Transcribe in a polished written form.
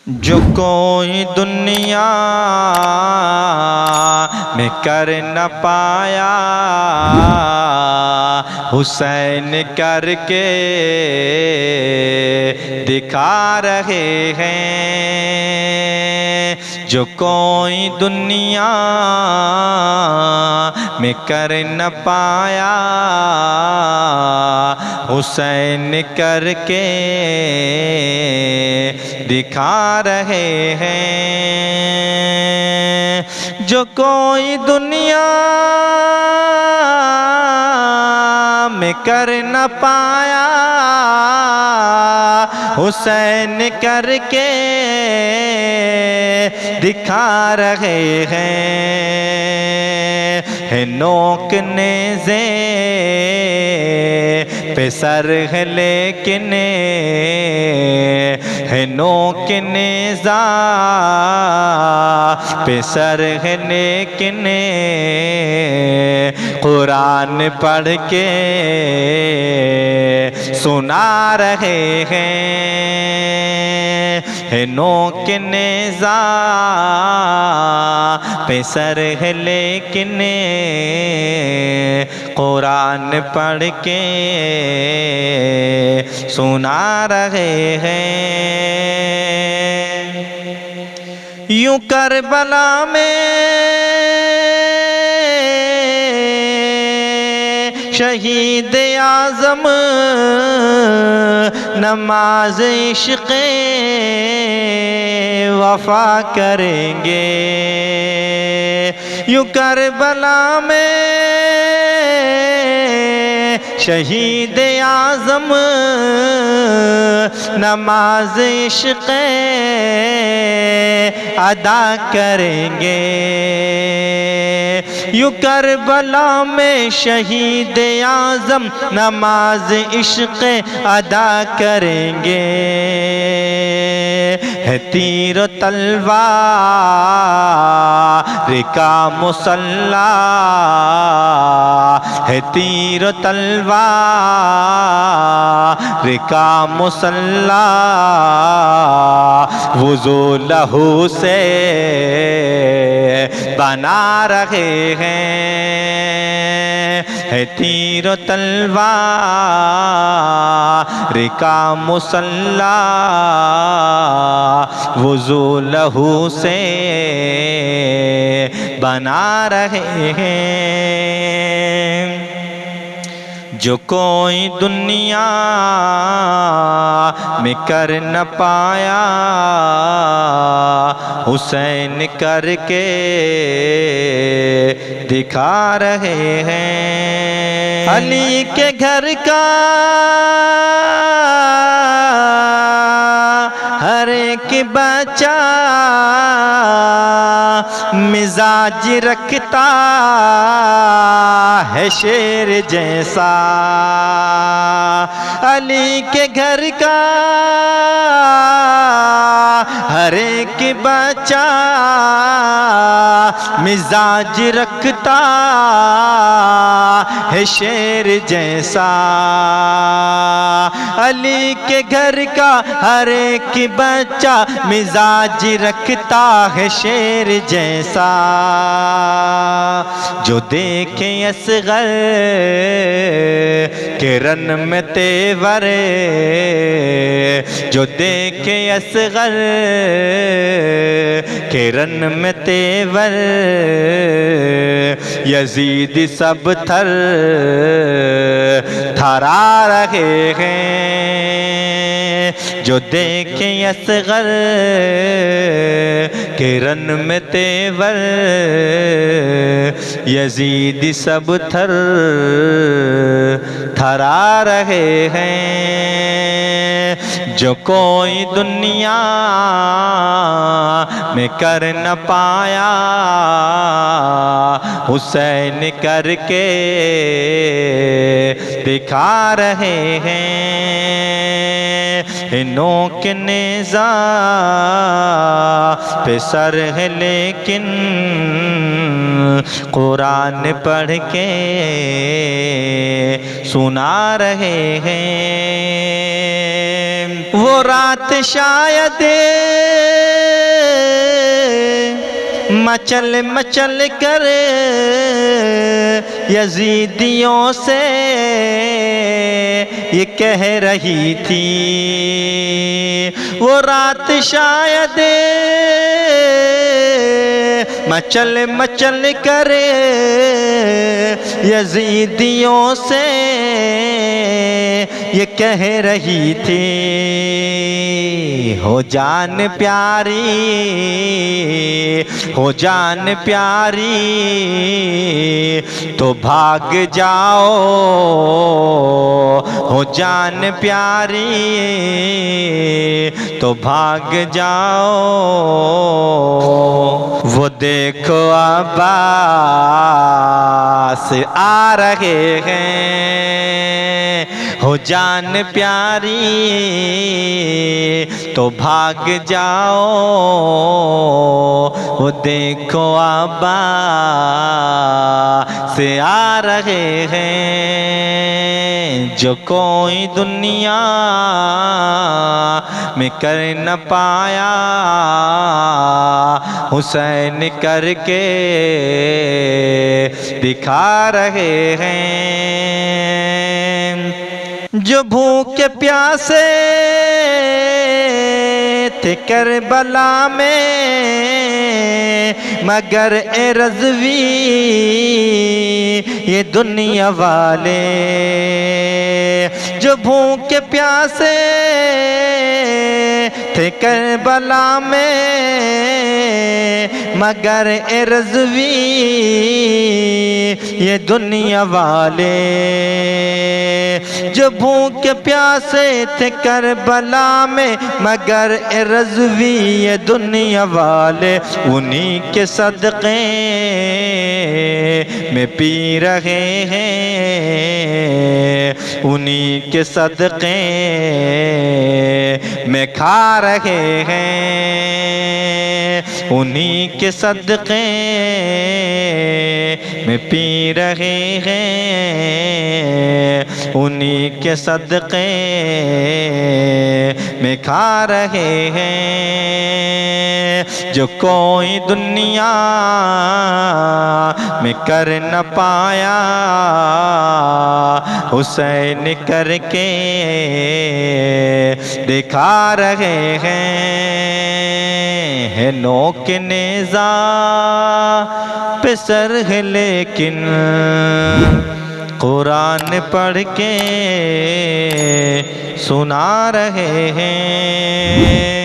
जो कोई दुनिया में कर न पाया हुसैन करके दिखा रहे हैं। जो कोई दुनिया में कर न पाया हुसैन करके दिखा रहे हैं। जो कोई दुनिया में कर न पाया हुसैन करके दिखा रहे हैं। नोक नेज़े पे सर है लेकिन है नोक नेज़ा पे सर है लेकिन कुरान पढ़ के सुना रहे हैं। नोक नेज़ा पे सर है लेकिन कुरान पढ़ के सुना रहे हैं। यूं करबला में शहीद आज़म नमाज इश्क़े वफ़ा करेंगे। यूं करबला में शहीद आज़म नमाज इश्क़े अदा करेंगे। यूं करबला में शहीद आज़म नमाज इश्क़ अदा करेंगे। है तीर तलवार का मुसल्ला है तीर तलवार का मुसल्ला वुज़ू लहू से बना रहे हैं। है तीर तलवार का मुसल्ला वुज़ू लहू से बना रहे हैं। जो कोई दुनिया में कर न पाया हुसैन करके दिखा रहे हैं। अली के घर का हर एक बच्चा मिजाज रखता है शेर जैसा। अली के घर का हर एक बच्चा मिजाज रखता है शेर जैसा। अली के घर का हर एक बच्चा मिजाज रखता है शेर जैसा। जो देखे असगर के रन में तेवर जो देखे असगर के रन में तेवर यजीद सब थर थरा रहे हैं। जो देखे असगर के रन में तेवर यजीद सब थर थरा रहे हैं। जो कोई दुनिया में कर न पाया हुसैन करके दिखा रहे हैं। नोक नेज़ा पे सर है लेकिन कुरान पढ़ के सुना रहे हैं। वो रात शायद मचल मचल कर यजीदियों से ये कह रही थी, वो रात शायद मचल मचल कर यजीदियों से ये कह रही थी, हो जान प्यारी, हो जान प्यारी तो भाग जाओ, हो जान प्यारी तो भाग जाओ। वो देखो अब्बास आ रहे हैं, हो जान प्यारी तो भाग जाओ। वो देखो अब्बास आ रहे हैं, जो कोई दुनिया में कर न पाया हुसैन करके दिखा रहे हैं। जो भूखे प्यासे थे करबला में मगर ए रज़वी ये दुनिया वाले, जो भूखे प्यासे थे करबला में मगर ए रज़वी ये दुनिया वाले, जो भूखे प्यासे थे करबला में मगर ए रज़वी ये दुनिया वाले, उन्हीं के सदक़े में पी रहे हैं, उन्हीं के सदक़े में खा रहे हैं, उन्हीं के सदक़े में पी रहे हैं, उन्हीं के सदक़े में खा रहे हैं। जो कोई दुनिया में कर न पाया हुसैन करके दिखा रहे हैं। नोक नेज़ा पे सर है लेकिन कुरान पढ़ के सुना रहे हैं।